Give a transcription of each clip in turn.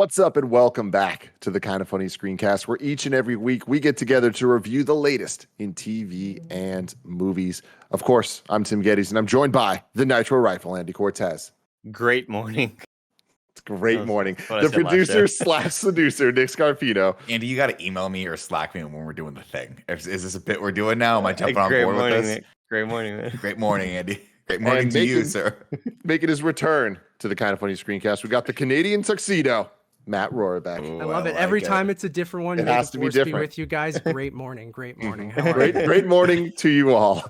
What's up, and welcome back to the Kind of Funny Screencast, where each and every week we get together to review the latest in TV and movies. Of course, I'm Tim Geddes, and I'm joined by the Nitro Rifle, Andy Cortez. Great morning. It's great morning. What The producer slash seducer, Nick Scarpino. Andy, you got to email me or Slack me when we're doing the thing. Is this a bit we're doing now? Am I jumping on board with this? Nick. Great morning, man. Great morning, Andy. Great morning to you, sir. Making his return to the Kind of Funny Screencast, we got the Canadian tuxedo, Matt Rorabeck. I love it. Every time it's a different one. It has to be different. With you guys. Great morning. Great morning. Great morning to you all.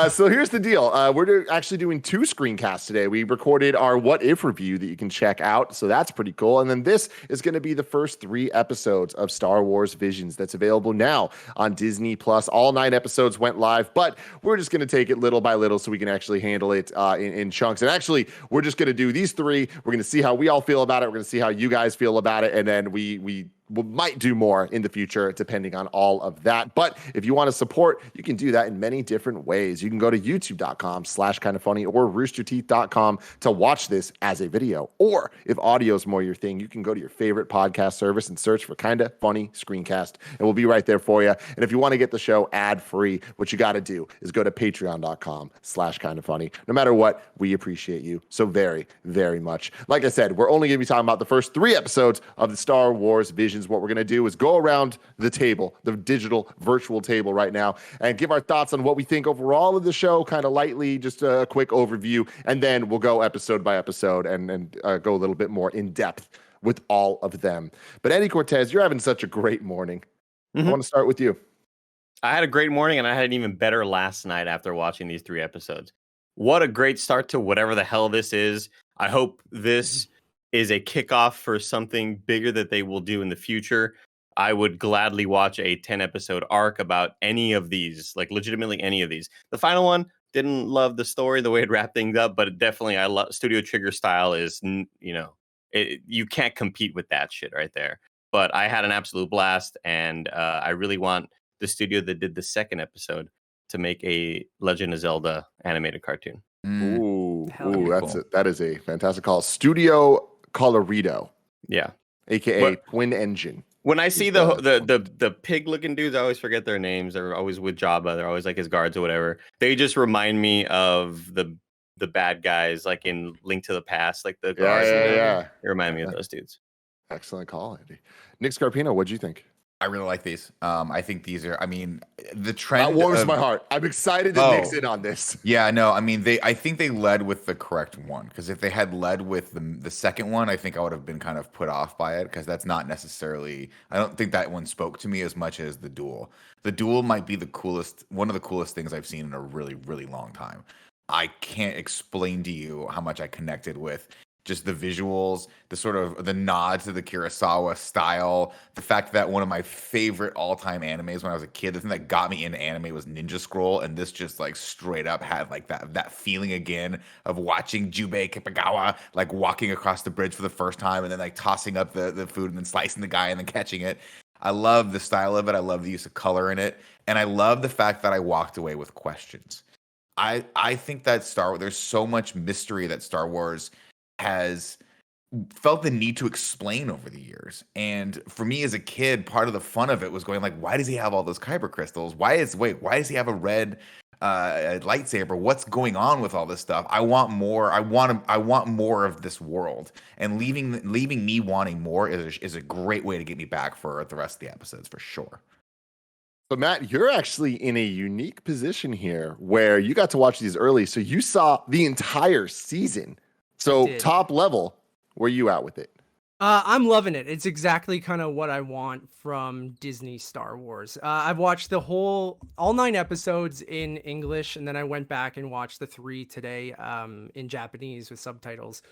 So here's the deal. We're actually doing two screencasts today. We recorded our What If review that you can check out. So that's pretty cool. And then this is going to be the first 3 episodes of Star Wars Visions that's available now on Disney Plus. All 9 episodes went live, but we're just going to take it little by little so we can actually handle it in chunks. And actually, we're just going to do these 3. We're going to see how we all feel about it. We're going to see how you guys feel about it. And then we might do more in the future, depending on all of that. But if you want to support, you can do that in many different ways. You can go to youtube.com/kindoffunny or roosterteeth.com to watch this as a video. Or if audio is more your thing, you can go to your favorite podcast service and search for Kinda Funny Screencast, and we'll be right there for you. And if you want to get the show ad-free, what you got to do is go to patreon.com/kindoffunny. No matter what, we appreciate you so very, very much. Like I said, we're only going to be talking about the first 3 episodes of the Star Wars Visions. What we're going to do is go around the table, the digital virtual table right now, and give our thoughts on what we think overall of the show, kind of lightly, just a quick overview, and then we'll go episode by episode and go a little bit more in depth with all of them. But Andy Cortez, you're having such a great morning. I want to start with you. I had a great morning, and I had an even better last night after watching these 3 episodes. What a great start to whatever the hell this is. I hope this is a kickoff for something bigger that they will do in the future. I would gladly watch a 10-episode arc about any of these, like legitimately any of these. The final one, didn't love the story, the way it wrapped things up, but definitely I love Studio Trigger style is, you can't compete with that shit right there. But I had an absolute blast, and I really want the studio that did the 2nd episode to make a Legend of Zelda animated cartoon. That is a fantastic call. Studio Colorido. Yeah. AKA Twin Engine. When I see the pig looking dudes, I always forget their names. They're always with Jabba. They're always like his guards or whatever. They just remind me of the bad guys, like in Link to the Past, like the guards. Yeah. They remind me of those dudes. Excellent call, Andy. Nick Scarpino, what'd you think? I really like these. I think these are, the trend. That warms my heart. I'm excited that Nick's in on this. Yeah, no, I think they led with the correct one, because if they had led with the second one, I think I would have been kind of put off by it, because that's not necessarily, I don't think that one spoke to me as much as the Duel. The Duel might be one of the coolest things I've seen in a really, really long time. I can't explain to you how much I connected with just the visuals, the sort of the nod to the Kurosawa style, the fact that one of my favorite all-time animes when I was a kid, the thing that got me into anime was Ninja Scroll, and this just like straight up had like that feeling again of watching Jubei Kipagawa like walking across the bridge for the first time and then like tossing up the food and then slicing the guy and then catching it. I love the style of it. I love the use of color in it, and I love the fact that I walked away with questions. I think that there's so much mystery that Star Wars has felt the need to explain over the years. And for me as a kid, part of the fun of it was going like, why does he have all those kyber crystals? Why does he have a red lightsaber? What's going on with all this stuff? I want more. I want more of this world. And leaving me wanting more is a great way to get me back for the rest of the episodes, for sure. So Matt, you're actually in a unique position here where you got to watch these early. So you saw the entire season. So top level, where you at with it? I'm loving it. It's exactly kind of what I want from Disney Star Wars. I've watched all 9 episodes in English, and then I went back and watched the 3 today in Japanese with subtitles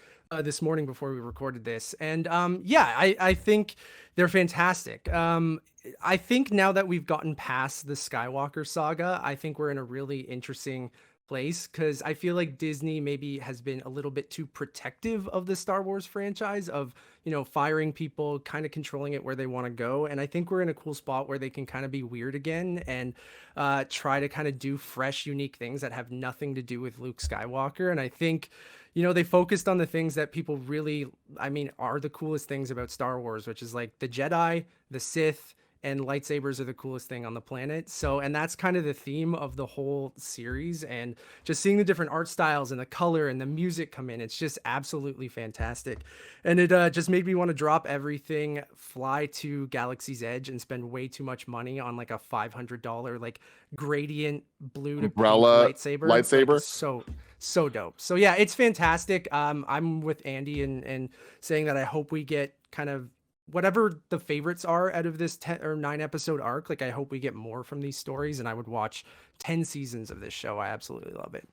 this morning before we recorded this. And I think they're fantastic. I think now that we've gotten past the Skywalker saga, I think we're in a really interesting place, because I feel like Disney maybe has been a little bit too protective of the Star Wars franchise, of, you know, firing people, kind of controlling it where they want to go. And I think we're in a cool spot where they can kind of be weird again and try to kind of do fresh, unique things that have nothing to do with Luke Skywalker. And I think, you know, they focused on the things that people really, I mean, are the coolest things about Star Wars, which is like the Jedi, the Sith, and lightsabers are the coolest thing on the planet. So, and that's kind of the theme of the whole series. And just seeing the different art styles and the color and the music come in, it's just absolutely fantastic. And it just made me want to drop everything, fly to Galaxy's Edge, and spend way too much money on like a $500 like gradient blue to pink Umbrella lightsaber. lightsaber. Like, so dope. So yeah, it's fantastic. I'm with Andy and saying that I hope we get kind of whatever the favorites are out of this 10 or 9 episode arc. Like, I hope we get more from these stories, and I would watch 10 seasons of this show. I absolutely love it.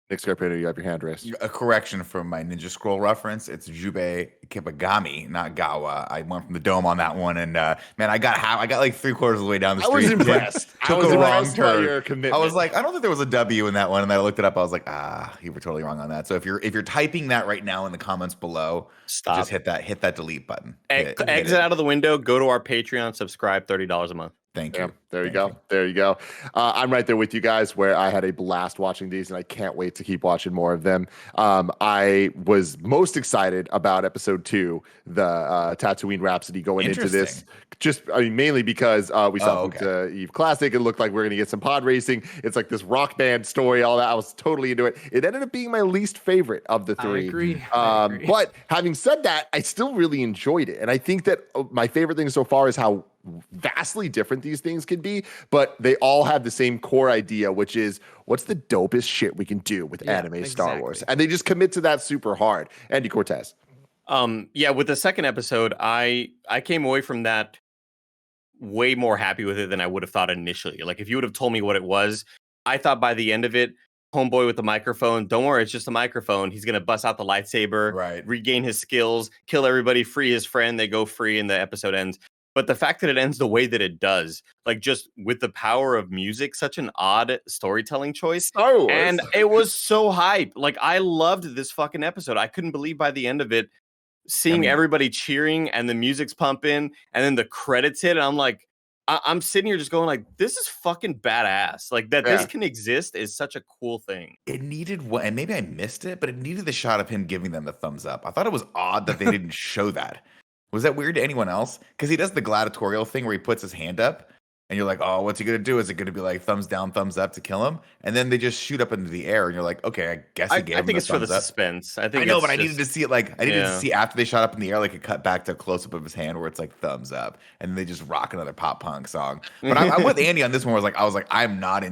Nick Scarpino, you have your hand raised. A correction from my Ninja Scroll reference. It's Jubei Kipagami, not Gawa. I went from the dome on that one, and man, I got like 3/4 of the way down the street. I was impressed. Took a wrong turn. Your commitment. I was like, I don't think there was a W in that one, and then I looked it up. I was like, you were totally wrong on that. So if you're typing that right now in the comments below, Stop. Just hit that delete button. Exit out of the window. Go to our Patreon. Subscribe. $30 a month. Thank you. Yeah, there you go. There you go. I'm right there with you guys, where I had a blast watching these, and I can't wait to keep watching more of them. I was most excited about episode 2, the Tatooine Rhapsody, going into this. Mainly because we saw Eve Classic. It looked like we're going to get some pod racing. It's like this rock band story, all that. I was totally into it. It ended up being my least favorite of the 3. I agree. But having said that, I still really enjoyed it. And I think that my favorite thing so far is how vastly different these things can be, but they all have the same core idea, which is what's the dopest shit we can do with anime Star Wars. And they just commit to that super hard. Andy Cortez. With the second episode, I came away from that way more happy with it than I would have thought initially. Like, if you would have told me what it was, I thought by the end of it, homeboy with the microphone, don't worry, it's just a microphone. He's going to bust out the lightsaber, regain his skills, kill everybody, free his friend. They go free and the episode ends. But the fact that it ends the way that it does, like, just with the power of music, such an odd storytelling choice. Star Wars. And it was so hype. Like, I loved this fucking episode. I couldn't believe by the end of it, seeing everybody cheering and the music's pumping and then the credits hit. And I'm like, I'm sitting here just going like, this is fucking badass. Like, that this can exist is such a cool thing. It needed one, and maybe I missed it, but it needed the shot of him giving them the thumbs up. I thought it was odd that they didn't show that. Was that weird to anyone else? Because he does the gladiatorial thing where he puts his hand up, and you're like, oh, what's he going to do? Is it going to be like thumbs down, thumbs up to kill him? And then they just shoot up into the air, and you're like, okay, I guess he gave him the thumbs up. I think it's for the suspense. I know, but I needed to see it. Like, I needed to see after they shot up in the air, like, a cut back to a close-up of his hand where it's like thumbs up, and then they just rock another pop punk song. But I'm with Andy on this one. I was like, I'm not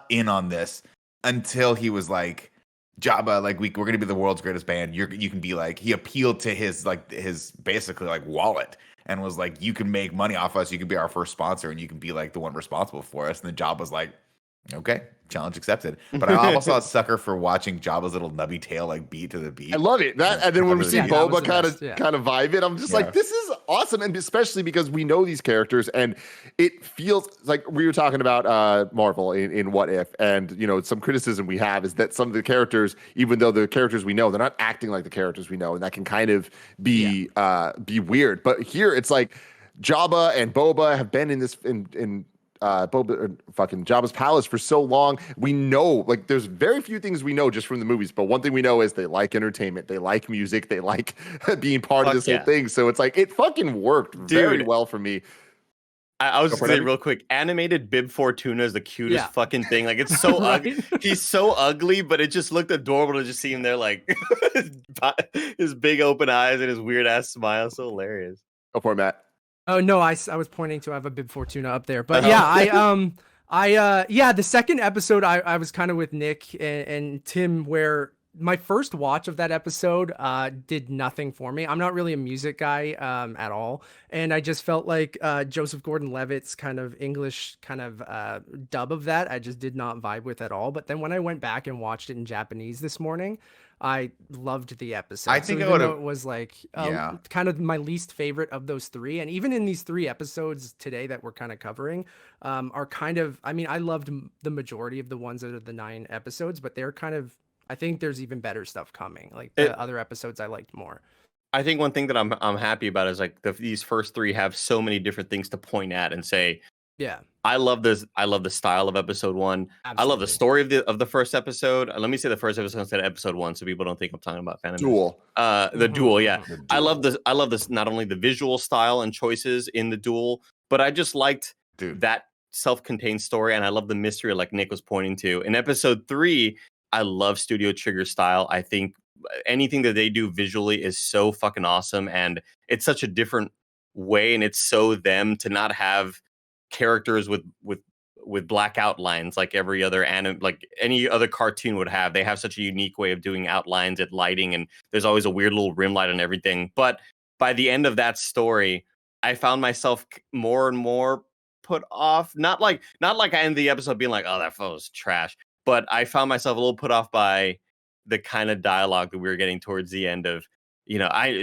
in on this until he was like, Jabba, like, we're gonna be the world's greatest band. You can be like, he appealed to his basically like wallet and was like, you can make money off us. You can be our first sponsor, and you can be like the one responsible for us. And then Jabba's like, okay, challenge accepted. But I almost saw a sucker for watching Jabba's little nubby tail like beat to the beat. I love it. And then when we see Boba kind of vibe it, I'm just like, this is awesome. And especially because we know these characters, and it feels like we were talking about Marvel in What If, and you know, some criticism we have is that some of the characters, even though the characters we know, they're not acting like the characters we know, and that can kind of be weird. But here it's like Jabba and Boba have been in this fucking Jabba's palace for so long. We know, like, there's very few things we know just from the movies, but one thing we know is they like entertainment, they like music, they like being part of this whole thing. So it's like, it fucking worked very well for me. I was gonna say real quick, animated Bib Fortuna is the cutest fucking thing. Like, it's so ugly. He's so ugly, but it just looked adorable to just see him there, like his big open eyes and his weird ass smile. So hilarious. Go for it, Matt. Oh no, I was pointing to, I have a Bib Fortuna up there, but the second episode I was kind of with Nick and Tim, where my first watch of that episode did nothing for me. I'm not really a music guy at all, and I just felt like Joseph Gordon-Levitt's kind of English kind of dub of that I just did not vibe with at all. But then when I went back and watched it in Japanese this morning, I loved the episode. I think so I even would though have. it was like Yeah. kind of my least favorite of those three, and even in these three episodes today that we're kind of covering, are kind of, I mean, I loved the majority of the ones that are the 9 episodes, but they're kind of, I think there's even better stuff coming. Like the It, other episodes I liked more. I think one thing that I'm happy about is like these first 3 have so many different things to point at and say, Yeah, I love this. I love the style of episode 1. I love the absolutely. story of the first episode. Let me say the first episode instead of episode 1, so people don't think I'm talking about Phantom Menace. Duel. The Mhm, Duel, yeah. mhm. The I love Duel. this. I love this. Not only the visual style and choices in the Duel, but I just liked Dude. that self-contained story, and I love the mystery, like Nick was pointing to. In episode 3, I love Studio Trigger style. I think anything that they do visually is so fucking awesome, and it's such a different way, and it's so them to not have characters with black outlines like every other like any other cartoon would have. They have such a unique way of doing outlines and lighting, and there's always a weird little rim light and everything. But by the end of that story, I found myself more and more put off. Not like I ended the episode being like, "Oh, that was trash," but I found myself a little put off by the kind of dialogue that we were getting towards the end of.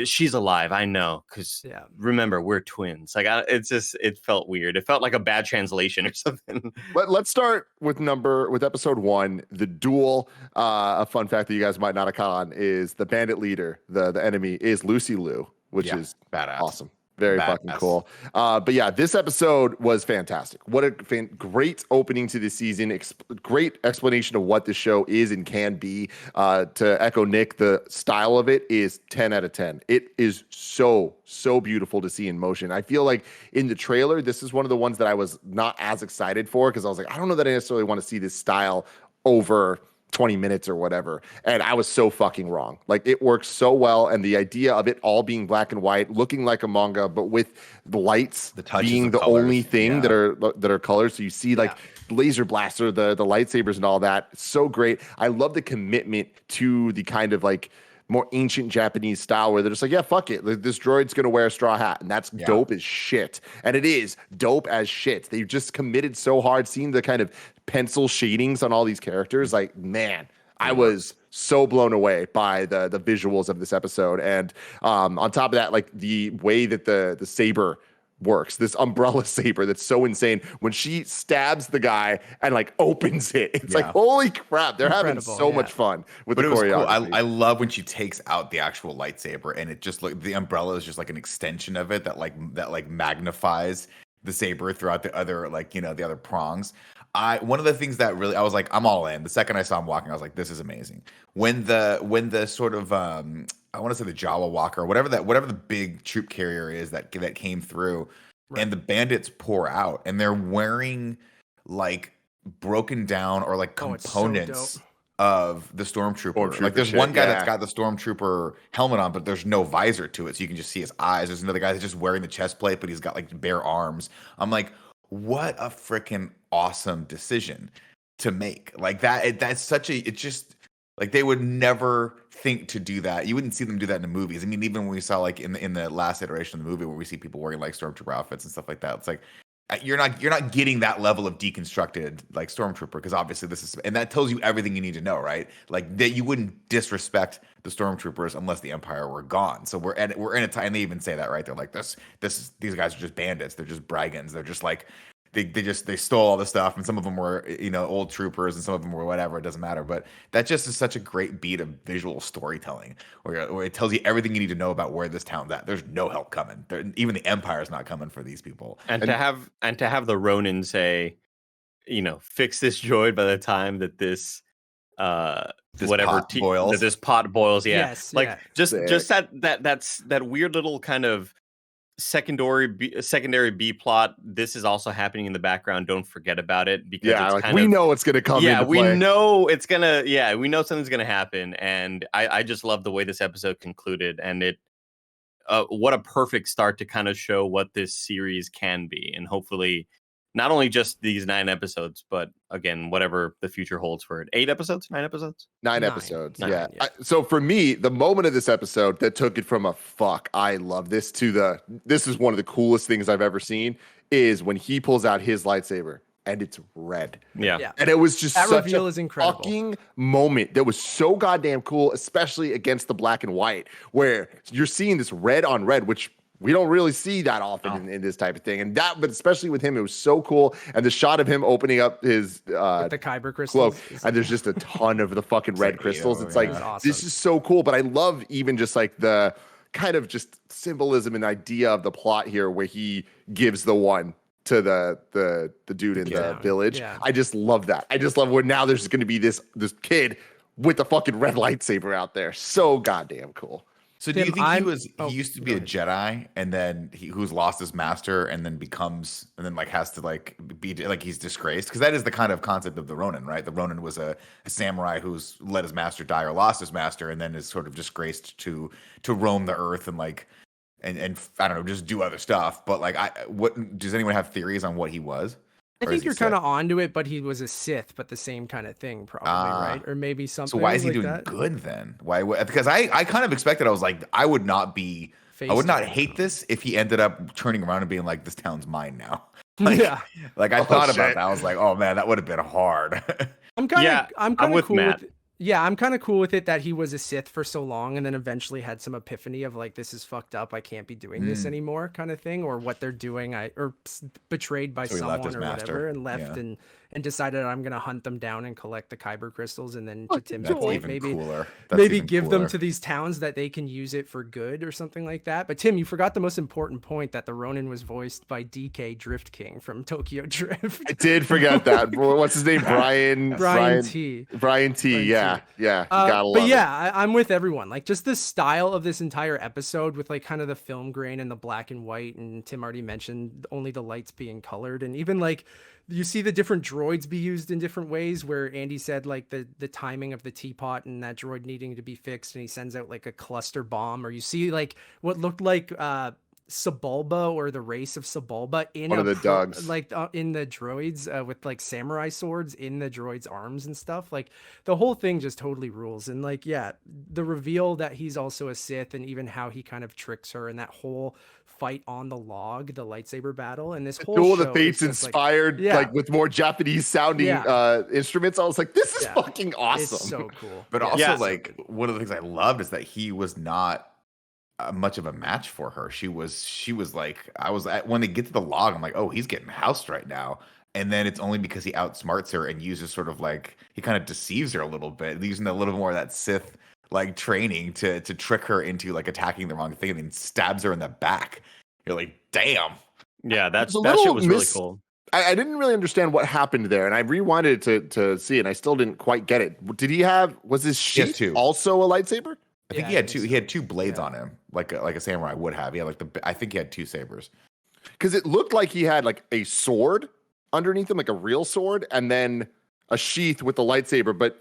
She's alive. I know, because Yeah. remember, we're twins. Like, it felt weird. It felt like a bad translation or something. Let's start with episode 1, the Duel. A fun fact that you guys might not have caught on is the bandit leader, the enemy, is Lucy Liu, which Yeah, is badass. awesome. Very fucking Badass. cool. But yeah, this episode was fantastic. What a great opening to the season. Great explanation of what the show is and can be. To echo Nick, the style of it is 10 out of 10. It is so beautiful to see in motion. I feel like in the trailer, this is one of the ones that I was not as excited for, because I was like, I don't know that I necessarily want to see this style over 20 minutes or whatever. And I was so fucking wrong. Like, it works so well. And the idea of it all being black and white, looking like a manga, but with the lights The touches being of the colors. only thing Yeah. that are colors. So you see like laser blaster, the lightsabers and all that. It's so great. I love the commitment to the kind of like more ancient Japanese style where they're just like, yeah, fuck it. This droid's going to wear a straw hat. And that's dope as shit. And it is dope as shit. They've just committed so hard, seeing the kind of pencil shadings on all these characters. Like, man, I was so blown away by the visuals of this episode. And on top of that, like the way that the saber works, this umbrella saber that's so insane, when she stabs the guy and like opens it, it's like, holy crap, they're having Incredible, so much fun with But the it was cool. choreography. I love when she takes out the actual lightsaber, and it just the umbrella is just like an extension of it that magnifies the saber throughout the other the other prongs. One of the things that really I was like, I'm all in. The second I saw him walking, I was like, this is amazing. When the sort of I want to say the Jawa Walker, whatever the big troop carrier is that came through, and the bandits pour out, and they're wearing like broken down or like Oh, it's so components dope. of the stormtrooper. Stormtrooper Like there's shit, one guy yeah. that's got the stormtrooper helmet on, but there's no visor to it, so you can just see his eyes. There's another guy that's just wearing the chest plate, but he's got like bare arms. I'm like, what a freaking awesome decision to make. Like that. That's such a. It's just like they would never think to do that. You wouldn't see them do that in the movies. I mean, even when we saw like in the last iteration of the movie where we see people wearing like stormtrooper outfits and stuff like that, it's like you're not getting that level of deconstructed like stormtrooper, because obviously this is, and that tells you everything you need to know, right? Like that you wouldn't disrespect the stormtroopers unless the Empire were gone. So we're in a time, and they even say that, right? They're like these guys are just bandits. They're just brigands. They're just like they stole all the stuff, and some of them were old troopers, and some of them were whatever. It doesn't matter. But that just is such a great beat of visual storytelling, where it tells you everything you need to know about where this town's at. There's no help coming. Even the Empire's not coming for these people. And to have the Ronin say, fix this droid by the time that this boils. that this pot boils. Yeah, Yes, like yeah. just that weird little kind of secondary B plot. This is also happening in the background. Don't forget about it, because Yeah, it's like kind we of, know it's gonna come yeah, into we play. know it's gonna. Yeah, we know something's gonna happen, and I just love the way this episode concluded, and it. What a perfect start to kind of show what this series can be, and hopefully not only just these 9 episodes, but again, whatever the future holds for it. 8 episodes, 9 episodes, 9 episodes. Nine, yeah. yeah. So for me, the moment of this episode that took it from a fuck, I love this to this is one of the coolest things I've ever seen is when he pulls out his lightsaber and it's red. Yeah. And it was just That such reveal a is incredible. fucking moment that was so goddamn cool, especially against the black and white, where you're seeing this red on red, which we don't really see that often in this type of thing. And but especially with him, it was so cool. And the shot of him opening up his With the kyber crystals. cloak, and there's just a ton of the fucking red crystals. It's like, Awesome. this is so cool. But I love even just like the kind of just symbolism and idea of the plot here, where he gives the one to the dude in the village. Yeah. I just love that. I just love where now there's going to be this kid with the fucking red lightsaber out there. So goddamn cool. So do you Tim, think he used to be a Jedi and then who's lost his master and then like has to like be like he's disgraced? Because that is the kind of concept of the Ronin, right? The Ronin was a samurai who's let his master die or lost his master and then is sort of disgraced to roam the earth and like and I don't know, just do other stuff. But like, what does anyone have theories on what he was? I Or think is he you're kind Sith? of onto it, but he was a Sith, but the same kind of thing, probably, right? Or maybe something. So why is he like doing that. good then? Why? Because I kind of expected. I was like, I would not Face hate this if he ended up turning around and being like, this town's mine now. Yeah, Like I thought about shit. that. I was like, oh man, that would have been hard. I'm kind of I'm with cool Matt. with. Yeah, I'm kind of cool with it that he was a Sith for so long and then eventually had some epiphany of like, this is fucked up. I can't be doing this anymore, kind of thing, or what they're doing. Betrayed by So he left someone his or master. whatever, and left Yeah. and decided I'm gonna hunt them down and collect the kyber crystals, and then to Tim's That's point, even maybe cooler. That's maybe even give them cooler. to these towns that they can use it for good or something like that. But Tim, you forgot the most important point, that the Ronin was voiced by DK Drift King from Tokyo Drift. I did forget that. What's his name? Brian T. Brian T. Yeah. You gotta love But it. yeah, I'm with everyone. Like, just the style of this entire episode with like kind of the film grain and the black and white, and Tim already mentioned only the lights being colored, and even like you see the different droids be used in different ways, where Andy said like the timing of the teapot and that droid needing to be fixed, and he sends out like a cluster bomb, or you see like what looked like Sebulba or the race of Sebulba in One of the dogs. like in the droids with like samurai swords in the droids' arms and stuff. Like the whole thing just totally rules. And like, yeah, the reveal that he's also a Sith, and even how he kind of tricks her, and that whole fight on the log, the lightsaber battle, and this whole Duel of the show Fates is just, inspired, like with more Japanese sounding instruments. I was like, this is fucking awesome. It's so cool. But Yeah. also, Yeah. like, one of the things I loved is that he was not much of a match for her. She was like, when they get to the log, I'm like, oh, he's getting housed right now. And then it's only because he outsmarts her and uses sort of like, he kind of deceives her a little bit, using a little more of that Sith like training to trick her into like attacking the wrong thing, and then stabs her in the back. You're like, damn. Yeah, that It's a shit little was really cool. I didn't really understand what happened there, and I rewinded it to see it, and I still didn't quite get it. Was his sheath two. also a lightsaber? I think Yeah, he I had think two. so. He had two blades on him, like a samurai would have. He had I think he had two sabers. Because it looked like he had like a sword underneath him, like a real sword, and then a sheath with the lightsaber, but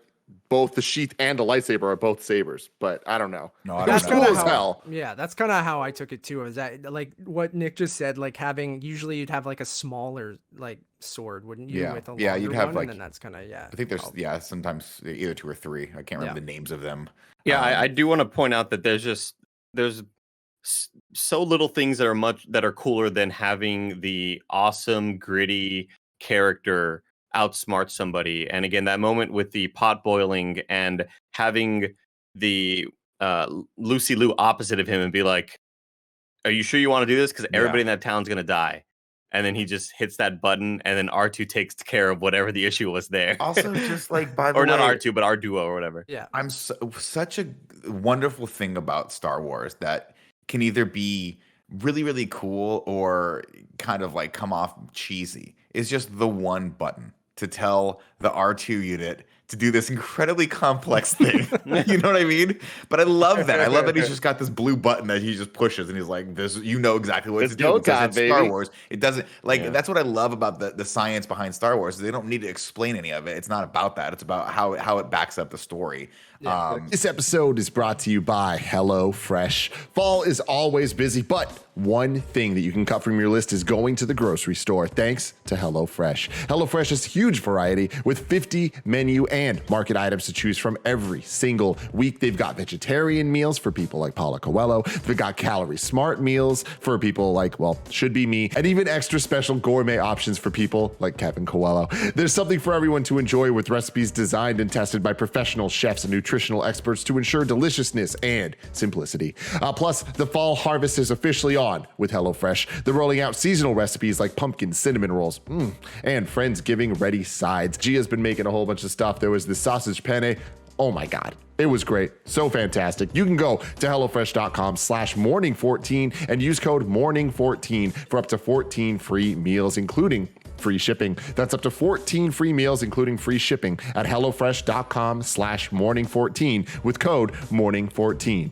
both the sheath and the lightsaber are both sabers. But I don't know. No, I It was don't cool know. as hell. Yeah, that's kind of how I took it too. Is that like what Nick just said? Like usually you'd have like a smaller like sword, wouldn't you? Yeah. With a Yeah, you'd longer have, one, like- and then that's kind of I think there's sometimes either two or three. I can't remember the names of them. Yeah, I do want to point out that there's so little things that are cooler than having the awesome gritty character outsmart somebody. And again, that moment with the pot boiling and having the Lucy Liu opposite of him and be like, "Are you sure you want to do this? Because everybody in that town's gonna die." And then he just hits that button, and then R2 takes care of whatever the issue was there. Also, just like by the or way, not R2, but R-Duo or whatever. yeah. I'm such a wonderful thing about Star Wars that can either be really, really cool or kind of like come off cheesy. Is just the one button to tell the R2 unit to do this incredibly complex thing. You know what I mean? But I love that. I love that he's just got this blue button that he just pushes, and he's like, "This, you know exactly what It's to do." go Because time, it's Star baby. Wars. It doesn't like Yeah. that's what I love about the science behind Star Wars. They don't need to explain any of it. It's not about that. It's about how it backs up the story. Yeah. This episode is brought to you by HelloFresh. Fall is always busy, but one thing that you can cut from your list is going to the grocery store thanks to HelloFresh. HelloFresh has huge variety with 50 menu and market items to choose from every single week. They've got vegetarian meals for people like Paula Coelho. They've got calorie smart meals for people like, well, should be me, and even extra special gourmet options for people like Kevin Coelho. There's something for everyone to enjoy with recipes designed and tested by professional chefs and nutritional experts to ensure deliciousness and simplicity. Plus, the fall harvest is officially on with HelloFresh. They're rolling out seasonal recipes like pumpkin cinnamon rolls and Friendsgiving ready sides. Gia's been making a whole bunch of stuff. There was the sausage penne. Oh my God. It was great. So fantastic. You can go to HelloFresh.com/morning14 and use code morning14 for up to 14 free meals, including free shipping. That's up to 14 free meals, including free shipping at HelloFresh.com/morning14 with code morning14.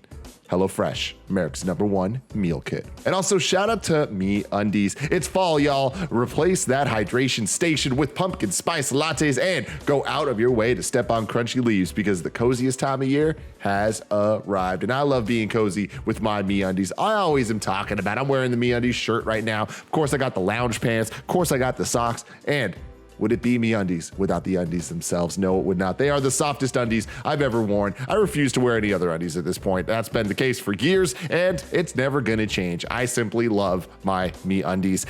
HelloFresh, America's #1 meal kit. And also shout out to MeUndies. It's fall, y'all. Replace that hydration station with pumpkin spice lattes and go out of your way to step on crunchy leaves because the coziest time of year has arrived. And I love being cozy with my MeUndies. I always am talking about, I'm wearing the MeUndies shirt right now. Of course, I got the lounge pants. Of course, I got the socks. And would it be MeUndies without the undies themselves? No, it would not. They are the softest undies I've ever worn. I refuse to wear any other undies at this point. That's been the case for years, and it's never gonna change. I simply love my MeUndies.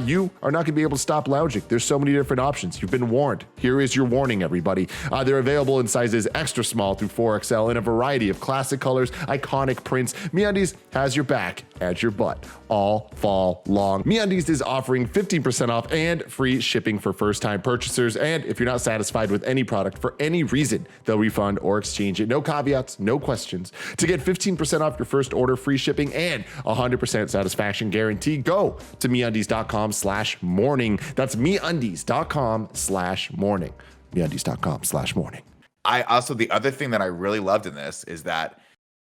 You are not gonna be able to stop lounging. There's so many different options. You've been warned. Here is your warning, everybody. They're available in sizes extra small through 4XL in a variety of classic colors, iconic prints. MeUndies has your back and your butt all fall long. MeUndies is offering 15% off and free shipping for first-time purchasers. And if you're not satisfied with any product for any reason, they'll refund or exchange it. No caveats, no questions. To get 15% off your first order, free shipping, and 100% satisfaction guarantee, go to MeUndies.com/morning. That's MeUndies.com/morning. MeUndies.com/morning. I also, the other thing that I really loved in this is that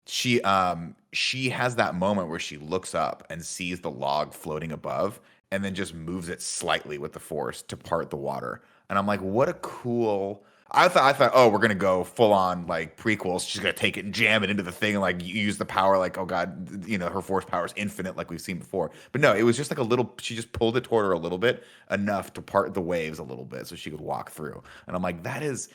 she has that moment where she looks up and sees the log floating above and then just moves it slightly with the force to part the water. And I'm like, what a cool. I thought, oh, we're gonna go full on like prequels. She's gonna take it and jam it into the thing and like use the power, like, oh God, you know, her force power is infinite, like we've seen before. But no, it was just like a little, she just pulled it toward her a little bit, enough to part the waves a little bit so she could walk through. And I'm like, that is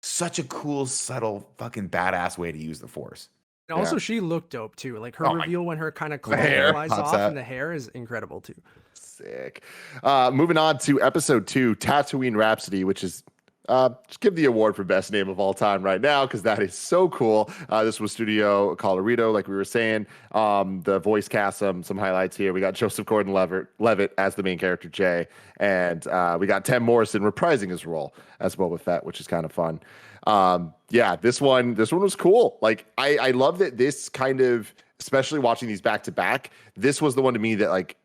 such a cool, subtle, fucking badass way to use the force. And also, she looked dope too. Like her Oh my- reveal when her kind of The hair flies pops off out. and the hair is incredible too. Sick. Moving on to episode 2, Tatooine Rhapsody, which is just give the award for best name of all time right now because that is so cool. This was Studio Colorado, like we were saying. The voice cast, some highlights here. We got Joseph Gordon-Levitt as the main character Jay, and we got Tim Morrison reprising his role as Boba Fett, which is kind of fun. Yeah, this one was cool. Like I love that this kind of, especially watching these back to back, this was the one to me that like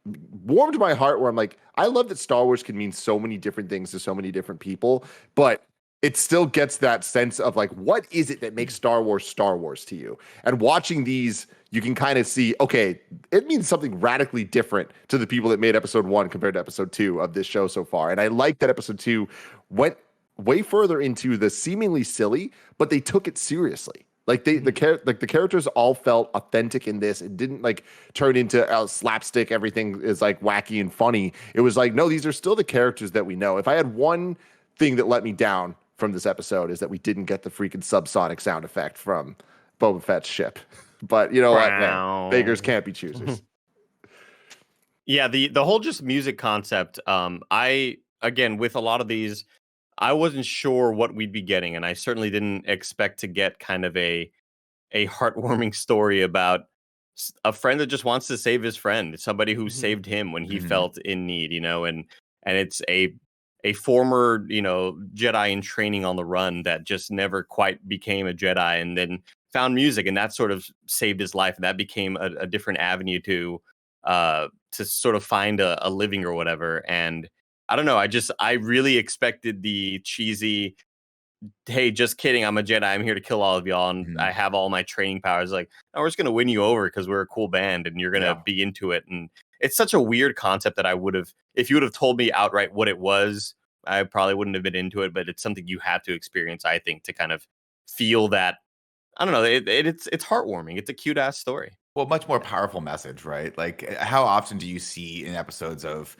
warmed my heart where I'm like, I love that Star Wars can mean so many different things to so many different people, but it still gets that sense of like, what is it that makes Star Wars to you? And watching these, you can kind of see, okay, it means something radically different to the people that made episode 1 compared to episode 2 of this show so far. And I like that episode 2 went way further into the seemingly silly, but they took it seriously. Like the characters all felt authentic in this. It didn't like turn into slapstick. Everything is like wacky and funny. It was like, no, these are still the characters that we know. If I had one thing that let me down from this episode is that we didn't get the freaking subsonic sound effect from Boba Fett's ship. But you know what, man? Beggars can't be choosers. Yeah, the whole just music concept. I again with a lot of these, I wasn't sure what we'd be getting, and I certainly didn't expect to get kind of a heartwarming story about a friend that just wants to save his friend, somebody who saved him when he felt in need, you know, and it's a former, you know, Jedi in training on the run that just never quite became a Jedi and then found music, and that sort of saved his life, and that became a different avenue to sort of find a living or whatever. And I don't know. I really expected the cheesy, hey, just kidding, I'm a Jedi, I'm here to kill all of y'all, and I have all my training powers. Like, no, we're just gonna win you over because we're a cool band, and you're gonna be into it. And it's such a weird concept that I would have, if you would have told me outright what it was, I probably wouldn't have been into it. But it's something you have to experience, I think, to kind of feel that. I don't know. It's heartwarming. It's a cute ass story. Well, much more powerful message, right? Like, how often do you see in episodes of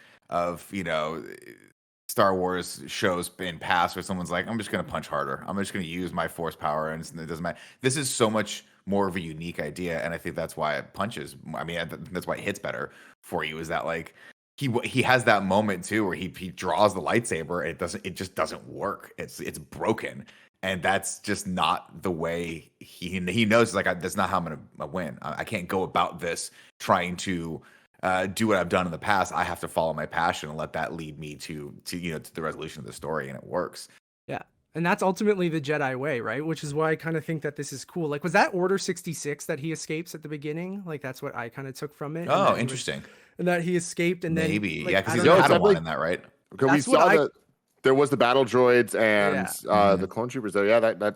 Star Wars shows in past where someone's like, I'm just going to punch harder. I'm just going to use my force power, and it doesn't matter. This is so much more of a unique idea, and I think that's why it punches. I mean, that's why it hits better for you. Is that like he has that moment too where he draws the lightsaber and it just doesn't work. It's broken. And that's just not the way he knows. It's like, that's not how I'm going to win. I can't go about this trying to do what I've done in the past. I have to follow my passion and let that lead me to the resolution of the story, and it works. Yeah. And that's ultimately the Jedi way, right? Which is why I kind of think that this is cool. Like, was that Order 66 that he escapes at the beginning? Like, that's what I kind of took from it. Oh, interesting. And that he escaped, and maybe, then like, yeah, because he's a Padawan in that, right? Because we saw that there was the battle droids and the clone troopers there. Yeah, that I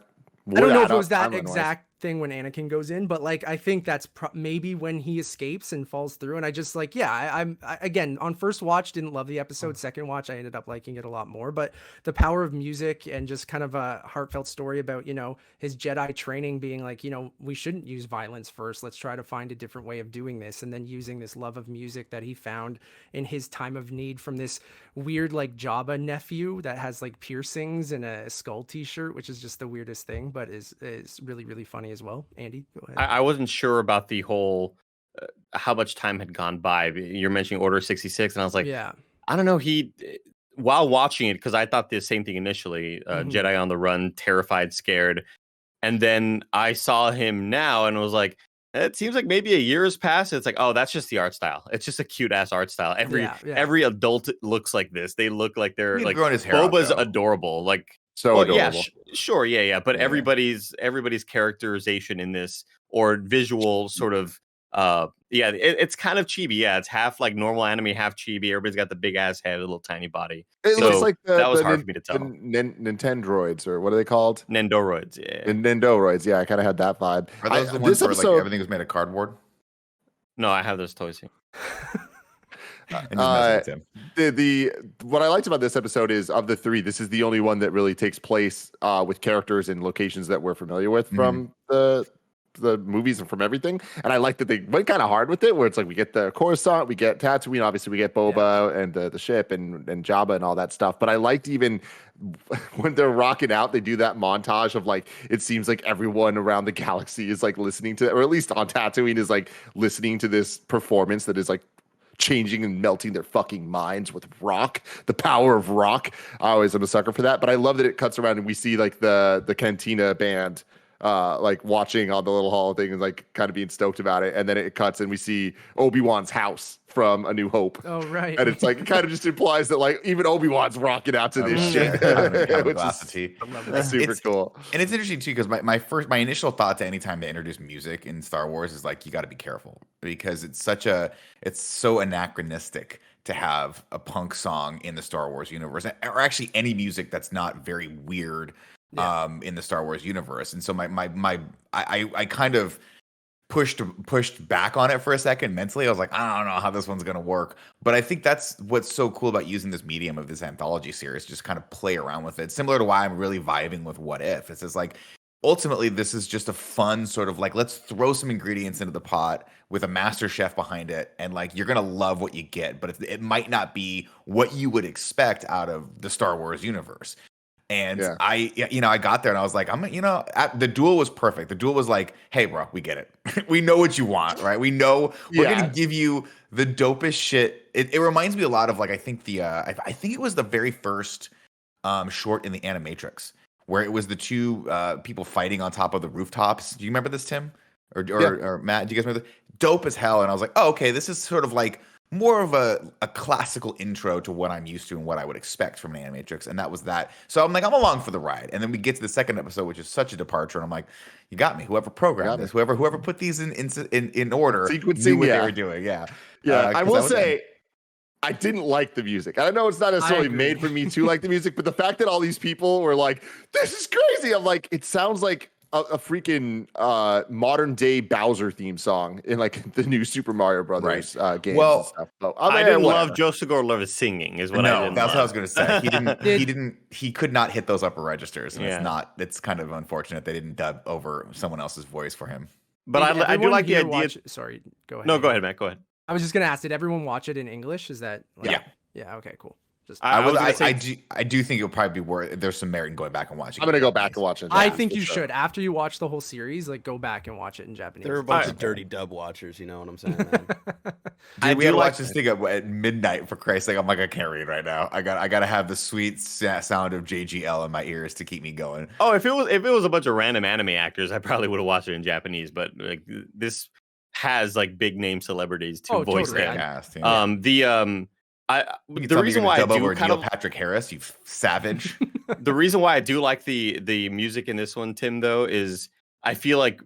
don't know if it was that exact thing when Anakin goes in, but like I think that's maybe when he escapes and falls through. And I just like, I'm again on first watch didn't love the episode. Second watch I ended up liking it a lot more. But the power of music and just kind of a heartfelt story about his Jedi training being like, we shouldn't use violence first. Let's try to find a different way of doing this, and then using this love of music that he found in his time of need from this weird like Jabba nephew that has like piercings and a skull t-shirt, which is just the weirdest thing, but is really, really funny as well. Andy, go ahead. I wasn't sure about the whole how much time had gone by. You're mentioning Order 66, and I was like, I don't know. While watching it, because I thought the same thing initially, Jedi on the run, terrified, scared, and then I saw him now and was like, it seems like maybe a year has passed. It's like, oh, that's just the art style. It's just a cute ass art style. Every adult looks like this. They look like they're like Boba's adorable. Like, so adorable. Yeah, sure, yeah. But everybody's characterization in this or visual sort of it's kind of chibi. Yeah, it's half like normal anime, half chibi. Everybody's got the big ass head, a little tiny body. It looks like that was hard for me to tell. Nintendroids, or what are they called? Nendoroids, yeah. Nendoroids, yeah. I kind of had that vibe. Are those the ones where like everything was made of cardboard? No, I have those toys here. What I liked about this episode is, of the three, this is the only one that really takes place with characters and locations that we're familiar with from the movies and from everything. And I like that they went kind of hard with it, where it's like we get the Coruscant, we get Tatooine, obviously we get Boba and the ship and Jabba and all that stuff. But I liked even when they're rocking out, they do that montage of like, it seems like everyone around the galaxy is like listening to, or at least on Tatooine is like listening to this performance that is like changing and melting their fucking minds with rock, the power of rock. I always am a sucker for that. But I love that it cuts around and we see like the Cantina band like watching on the little hall thing and like kind of being stoked about it, and then it cuts and we see Obi-Wan's house from A New Hope. Oh right. And it's like it kind of just implies that like even Obi-Wan's rocking out to this shit, which is super cool. And it's interesting too, because my initial thought to any time they introduce music in Star Wars is like, you got to be careful, because it's so anachronistic to have a punk song in the Star Wars universe, or actually any music that's not very weird in the Star Wars universe. And so I kind of pushed back on it for a second mentally. I was like, I don't know how this one's gonna work. But I think that's what's so cool about using this medium of this anthology series, just kind of play around with it. Similar to why I'm really vibing with What If. It's just like, ultimately, this is just a fun sort of like, let's throw some ingredients into the pot with a master chef behind it, and like, you're gonna love what you get, but it might not be what you would expect out of the Star Wars universe. And I got there and I was like, the Duel was perfect. The Duel was like, hey, bro, we get it. We know what you want, right? We know we're going to give you the dopest shit. It reminds me a lot of like, I think it was the very first short in the Animatrix, where it was the two people fighting on top of the rooftops. Do you remember this, Tim? Or Matt, do you guys remember this? Dope as hell. And I was like, oh, okay, this is sort of like more of a classical intro to what I'm used to and what I would expect from an Animatrix, and that was that. So I'm like, I'm along for the ride. And then we get to the second episode, which is such a departure, and I'm like, you got me. Whoever programmed this, whoever put these in order, sequencing, knew what they were doing. Yeah. I will say, I didn't like the music. I know it's not necessarily agree. made for me to like the music, but the fact that all these people were like, "This is crazy," I'm like, it sounds like a freaking modern day Bowser theme song in like the new Super Mario Brothers games Well, and stuff. So, I didn't love Joe Segura singing. Is what I No, didn't. that's what I was love. gonna say. He didn't. Did- he didn't. He could not hit those upper registers, and Yeah. it's kind of unfortunate they didn't dub over someone else's voice for him. But Did I do everyone like the here idea. Sorry, go ahead. No, go ahead, Matt. Go ahead. I was just gonna ask, did everyone watch it in English? Is that Yeah. Yeah, okay, cool. Just I was gonna say- I do think it'll probably be worth. There's some merit in going back and watching. I'm gonna go back and watch it. I Yeah, think for you sure. should. After you watch the whole series, like go back and watch it in Japanese. They're a bunch I- of dirty dub watchers, you know what I'm saying, man? Dude, we do had to like watch this thing at midnight for Christ's sake. I'm like, I can't read right now. I got to have the sweet sound of JGL in my ears to keep me going. Oh, if it was a bunch of random anime actors, I probably would have watched it in Japanese. But like this has like big name celebrities to Oh, voice totally. them. Cast, yeah. The Tell me reason you're why gonna I dub do over kind Neil of Patrick Harris, you savage. the reason why I do like the music in this one, Tim, though, is I feel like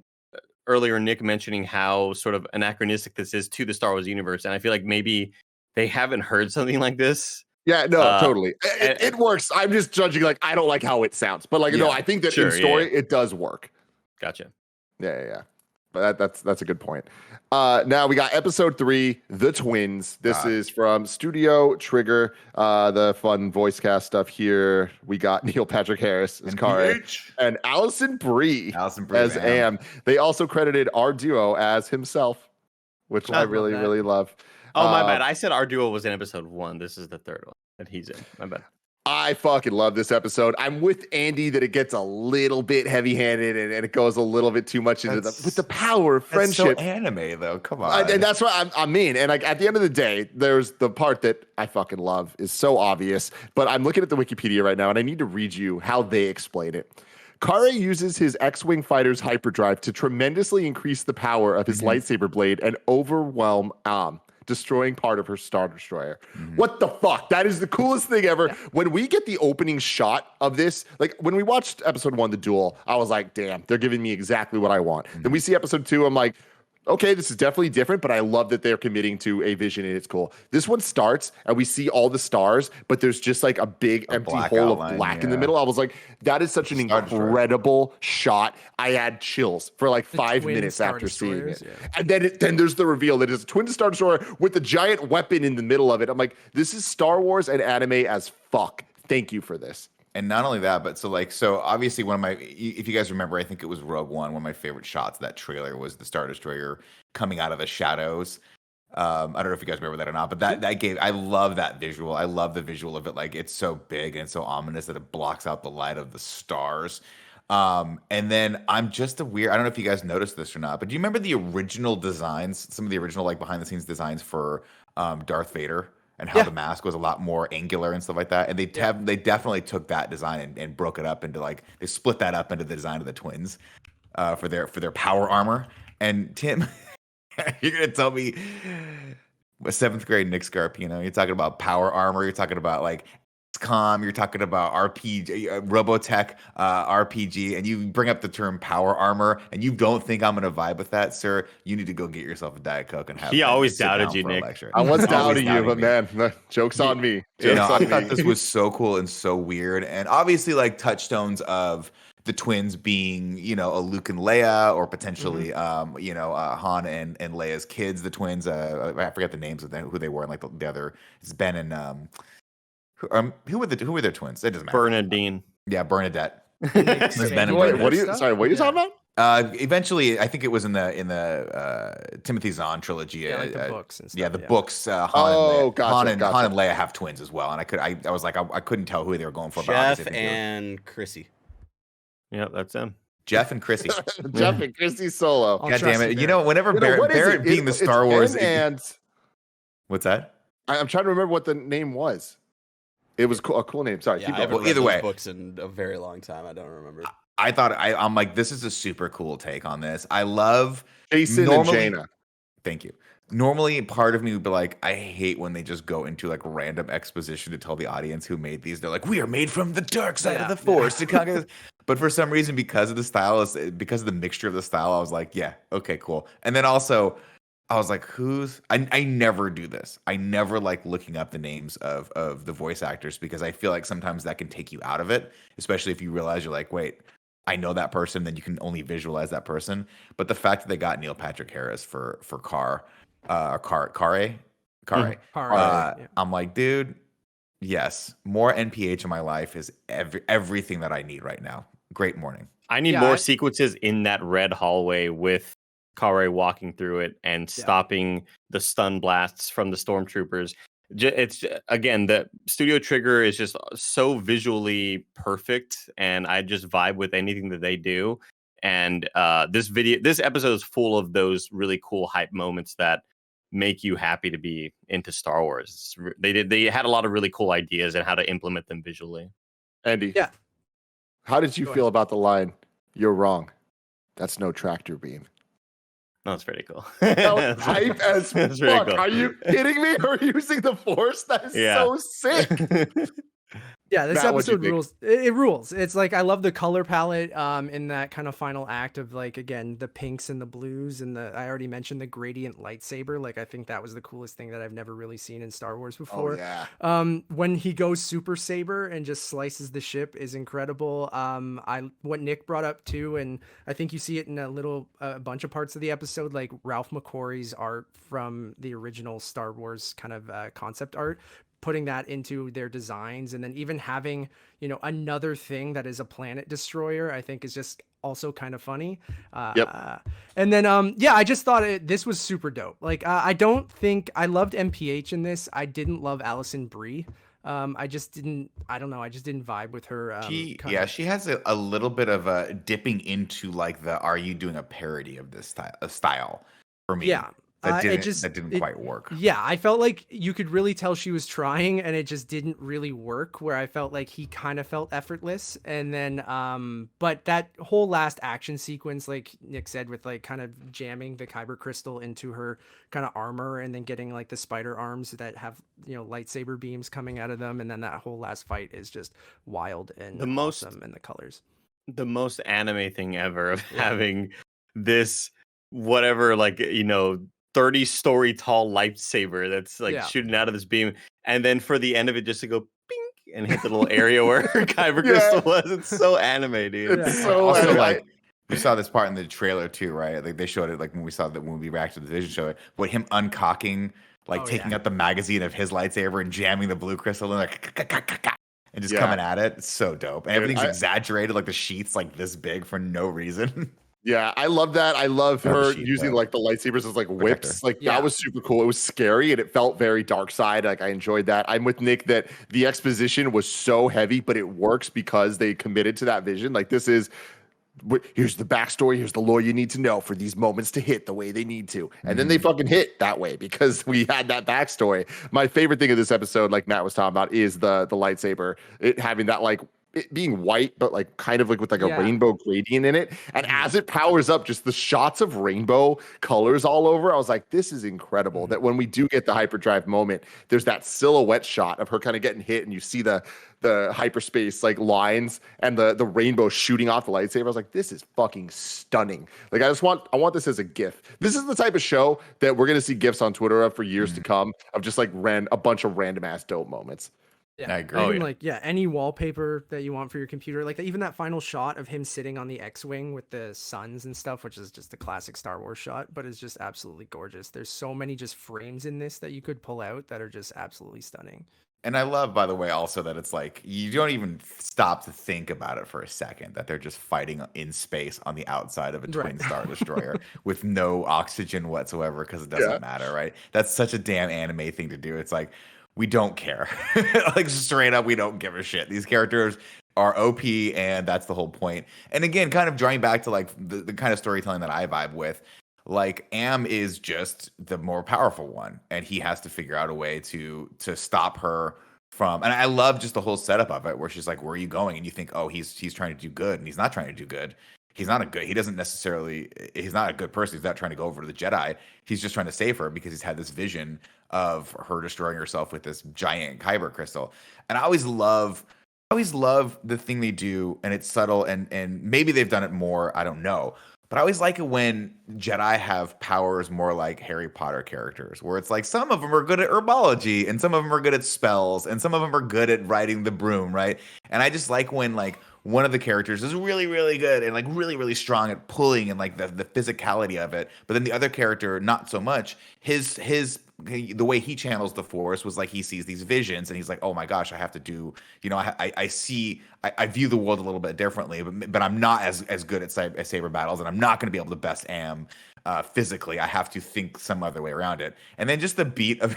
earlier Nick mentioning how sort of anachronistic this is to the Star Wars universe, and I feel like maybe they haven't heard something like this. Yeah, no, Uh, totally. It works. I'm just judging. Like, I don't like how it sounds, but like, no, Yeah, I think that sure, in story yeah. it does work. Gotcha. Yeah. But that's a good point. Now we got episode 3, The Twins. This is from Studio Trigger. The fun voice cast stuff here. We got Neil Patrick Harris as Kara and Allison Brie as Am. They also credited our duo as himself, which I love really, that. really love. Oh, my bad. I said our duo was in episode 1. This is the third one that he's in. My bad. I fucking love this episode. I'm with Andy that it gets a little bit heavy-handed and it goes a little bit too much into with the power of friendship. That's so anime though. Come on. And that's what I mean. And like at the end of the day, there's the part that I fucking love is so obvious. But I'm looking at the Wikipedia right now, and I need to read you how they explain it. Kare uses his X-Wing fighter's hyperdrive to tremendously increase the power of his lightsaber blade and overwhelm Am, destroying part of her Star Destroyer. What the fuck? That is the coolest thing ever. When we get the opening shot of this, like when we watched episode 1, The Duel, I was like, damn, they're giving me exactly what I want. Then we see episode 2, I'm like, okay, this is definitely different, but I love that they're committing to a vision and it's cool. This one starts and we see all the stars, but there's just like a big empty black hole outline, of black in the yeah. middle. I was like, that is such an Star Destroyer. incredible shot. I had chills for like 5 twin minutes Star after seeing it. Destroyers, yeah. And then there's the reveal that it's a twin Star Destroyer with the giant weapon in the middle of it. I'm like, this is Star Wars and anime as fuck. Thank you for this. And not only that, but so obviously one of my, if you guys remember, I think it was Rogue One. One of my favorite shots of that trailer was the Star Destroyer coming out of the shadows. I don't know if you guys remember that or not, but I love that visual. I love the visual of it. Like it's so big and so ominous that it blocks out the light of the stars. And then I'm just I don't know if you guys noticed this or not, but do you remember the original designs, some of the original like behind the scenes designs for Darth Vader? And how the mask was a lot more angular and stuff like that. And they definitely took that design and broke it up into like they split that up into the design of the twins for their power armor. And Tim, you're gonna tell me a 7th grade Nick Scarpino, you're talking about power armor, you're talking about like XCOM, you're talking about RPG, Robotech RPG, and you bring up the term power armor, and you don't think I'm gonna vibe with that, sir? You need to go get yourself a Diet Coke and have. He always sit doubted down you, for a Nick. lecture. I was Always doubting you, doubting but me. man, joke's on me. You know, Joke's I on thought me. this was so cool and so weird, and obviously like touchstones of the twins being, you know, a Luke and Leia, or potentially, you know, Han and Leia's kids, the twins. I forget the names of them, who they were, and like the other, it's Ben and who were their twins? It doesn't matter. Bernadine. Yeah, Bernadette. Makes Ben sense. and Wait, Bernadette. what are you? Stuff? Sorry, what are you Yeah. talking about? Eventually, I think it was in the Timothy Zahn trilogy. Yeah, like the books and stuff. Yeah, the yeah. books. Han, Oh, and gotcha, Han and gotcha. Han and Leia have twins as well, and I was like, I couldn't tell who they were going for. but obviously Jeff I think they were- and Chrissy. Yeah, that's him. Jeff and Chrissy. Jeff and Christy Solo. I'll God trust damn it! you You there. know, whenever You know, what is Barrett it? being the It's Star Wars, Ben and what's that? I'm trying to remember what the name was. It was a cool name. Sorry. Yeah, keep I going. haven't Well, read either those way. books in a very long time. I don't remember. I thought I'm like, this is a super cool take on this. I love Jason normally- and Jaina. Thank you. Normally, part of me would be like, I hate when they just go into like random exposition to tell the audience who made these. They're like, we are made from the dark side of the force. to conquer this." But for some reason, because of the style, because of the mixture of the style, I was like, yeah, okay, cool. And then also, I was like, who's I never do this. I never like looking up the names of the voice actors because I feel like sometimes that can take you out of it, especially if you realize you're like, wait, I know that person, then you can only visualize that person. But the fact that they got Neil Patrick Harris for Kare, Kare, yeah. I'm like, dude, yes, more NPH in my life is everything that I need right now. Great morning. I need more sequences in that red hallway with Kare walking through it and stopping the stun blasts from the stormtroopers. It's again, the Studio Trigger is just so visually perfect, and I just vibe with anything that they do. And this episode is full of those really cool hype moments that make you happy to be into Star Wars. They had a lot of really cool ideas and how to implement them visually. Andy, Yeah. how did you feel about the line, "You're wrong. That's no tractor beam"? That's pretty cool. That was hype as That's pretty fuck. cool. Are you kidding me? Or using the Force? That is so sick. Yeah, this Matt, what'd you episode think? rules. It rules. It's like I love the color palette in that kind of final act of like again the pinks and the blues and I already mentioned the gradient lightsaber. Like I think that was the coolest thing that I've never really seen in Star Wars before. Oh, yeah. When he goes super saber and just slices the ship is incredible. What Nick brought up too, and I think you see it in a bunch of parts of the episode, like Ralph McQuarrie's art from the original Star Wars kind of concept art, putting that into their designs, and then even having another thing that is a planet destroyer, I think is just also kind of funny. And then I just thought this was super dope. Like I don't think I loved MPH in this. I didn't love Allison Brie. I just didn't vibe with her. She has a little bit of a dipping into like are you doing a parody of this style for me? Yeah. That didn't quite work. Yeah, I felt like you could really tell she was trying, and it just didn't really work. Where I felt like he kind of felt effortless, and then but that whole last action sequence, like Nick said, with like kind of jamming the kyber crystal into her kind of armor, and then getting like the spider arms that have lightsaber beams coming out of them, and then that whole last fight is just wild and awesome, and the colors. The most anime thing ever of having this whatever 30-story tall lightsaber that's like shooting out of this beam, and then for the end of it just to go ping and hit the little area where her kyber crystal was. It's so anime, dude. It's so Also, anime. like we saw this part in the trailer too, right? Like they showed it, like when we reacted to the vision show, but him uncocking, taking out the magazine of his lightsaber and jamming the blue crystal in, and just coming at it. It's so dope, and everything's exaggerated, like the sheets like this big for no reason. Yeah, I love that. I love her using like the lightsabers as like whips. Like that was super cool. It was scary and it felt very dark side. Like I enjoyed that. I'm with Nick that the exposition was so heavy, but it works because they committed to that vision. Like here's the backstory. Here's the lore you need to know for these moments to hit the way they need to. And then they fucking hit that way because we had that backstory. My favorite thing of this episode, like Matt was talking about, is the lightsaber. It having that it being white, but like kind of like with like a rainbow gradient in it. And as it powers up, just the shots of rainbow colors all over, I was like, this is incredible. That when we do get the hyperdrive moment, there's that silhouette shot of her kind of getting hit, and you see the hyperspace like lines and the rainbow shooting off the lightsaber. I was like, this is fucking stunning. Like I want this as a GIF. This is the type of show that we're gonna see GIFs on Twitter of for years to come, of just like a bunch of random ass dope moments. Yeah, I agree. Even any wallpaper that you want for your computer, like even that final shot of him sitting on the X-wing with the suns and stuff, which is just a classic Star Wars shot, but it's just absolutely gorgeous. There's so many just frames in this that you could pull out that are just absolutely stunning. And I love, by the way, also that it's like you don't even stop to think about it for a second, that they're just fighting in space on the outside of a twin star destroyer with no oxygen whatsoever because it doesn't matter, right? That's such a damn anime thing to do. It's like, we don't care. Like straight up, we don't give a shit. These characters are OP, and that's the whole point. And again, kind of drawing back to like the kind of storytelling that I vibe with. Like Am is just the more powerful one, and he has to figure out a way to stop her from. And I love just the whole setup of it, where she's like, "Where are you going?" And you think, "Oh, he's trying to do good," and he's not trying to do good. He's not a good. He doesn't necessarily. He's not a good person. He's not trying to go over to the Jedi. He's just trying to save her because he's had this vision of her destroying herself with this giant kyber crystal. And I always love the thing they do, and it's subtle, and maybe they've done it more. I don't know. But I always like it when Jedi have powers more like Harry Potter characters, where it's like some of them are good at herbology, and some of them are good at spells, and some of them are good at riding the broom, right? And I just like when like one of the characters is really, really good and like really, really strong at pulling and like the physicality of it, but then the other character not so much. The way he channels the Force was like he sees these visions and he's like, oh my gosh, I have to do, I view the world a little bit differently, but I'm not as good at saber battles, and I'm not going to be able to best am physically. I have to think some other way around it. And then just the beat of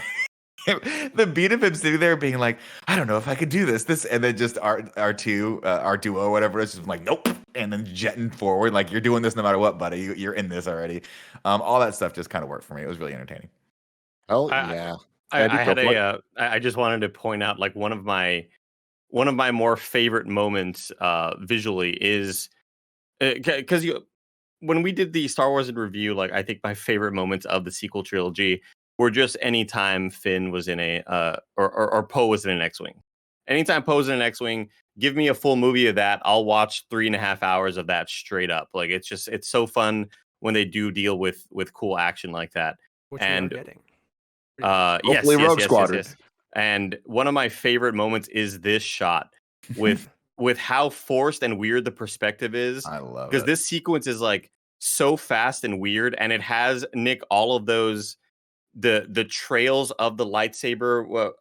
the beat of him sitting there being like, I don't know if I could do this, and then just R2, our duo, whatever, it's just like, nope, and then jetting forward, like, you're doing this no matter what, buddy. You're in this already. All that stuff just kind of worked for me. It was really entertaining. Oh yeah. I just wanted to point out, like, one of my more favorite moments visually is because when we did the Star Wars in review, like, I think my favorite moments of the sequel trilogy were just anytime Finn was in a or Poe was in an X-wing. Anytime Poe's in an X-wing, give me a full movie of that. I'll watch 3.5 hours of that straight up. Like, it's so fun when they do deal with cool action like that. Which And we are getting. Hopefully Rogue Squadron. Yes. And one of my favorite moments is this shot with how forced and weird the perspective is. I love it. Because this sequence is like so fast and weird, and it has, Nick, all of those the trails of the lightsaber.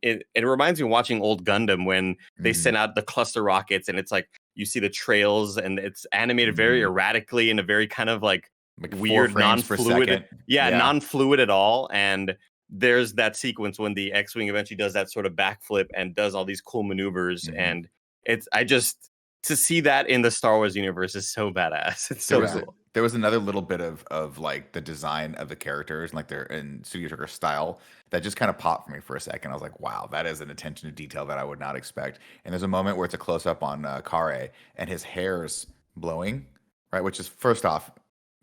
It reminds me of watching old Gundam when they send out the cluster rockets, and it's like you see the trails, and it's animated very erratically in a very kind of like weird, non-fluid. Non-fluid at all. And there's that sequence when the X-wing eventually does that sort of backflip and does all these cool maneuvers, and to see that in the Star Wars universe is so badass. It's so cool. There was another little bit of like the design of the characters and like their in Studio Trigger style that just kind of popped for me for a second. I was like, wow, that is an attention to detail that I would not expect. And there's a moment where it's a close up on Kare and his hair's blowing, right? Which is, first off,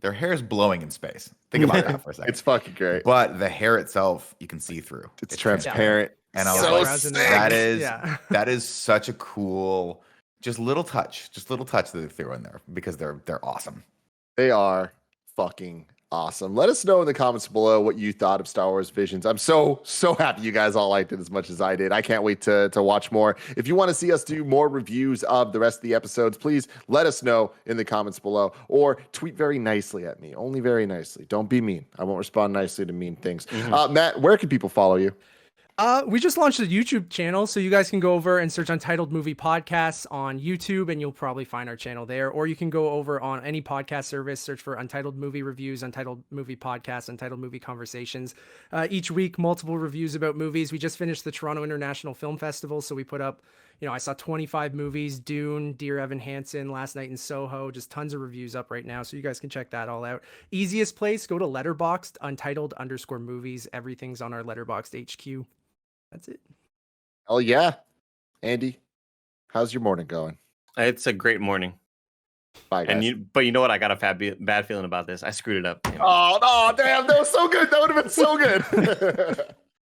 their hair is blowing in space. Think about that for a second. It's fucking great. But the hair itself, you can see through. It's transparent. And I was like, that is such a cool, just little touch that they threw in there because they're awesome. They are fucking awesome. Let us know in the comments below what you thought of Star Wars Visions. I'm so happy you guys all liked it as much as I did. I can't wait to watch more. If you want to see us do more reviews of the rest of the episodes, please let us know in the comments below, or tweet very nicely at me. Only very nicely. Don't be mean. I won't respond nicely to mean things. Matt, where can people follow you? We just launched a YouTube channel, so you guys can go over and search Untitled Movie Podcasts on YouTube, and you'll probably find our channel there. Or you can go over on any podcast service, search for Untitled Movie Reviews, Untitled Movie Podcasts, Untitled Movie Conversations. Each week, multiple reviews about movies. We just finished the Toronto International Film Festival, so we put up, I saw 25 movies, Dune, Dear Evan Hansen, Last Night in Soho, just tons of reviews up right now, so you guys can check that all out. Easiest place, go to Letterboxd, Untitled_movies. Everything's on our Letterboxd HQ. That's it. Oh yeah. Andy, how's your morning going? It's a great morning. Bye, guys. But you know what? I got a bad feeling about this. I screwed it up. Oh, damn. That was so good. That would have been so good.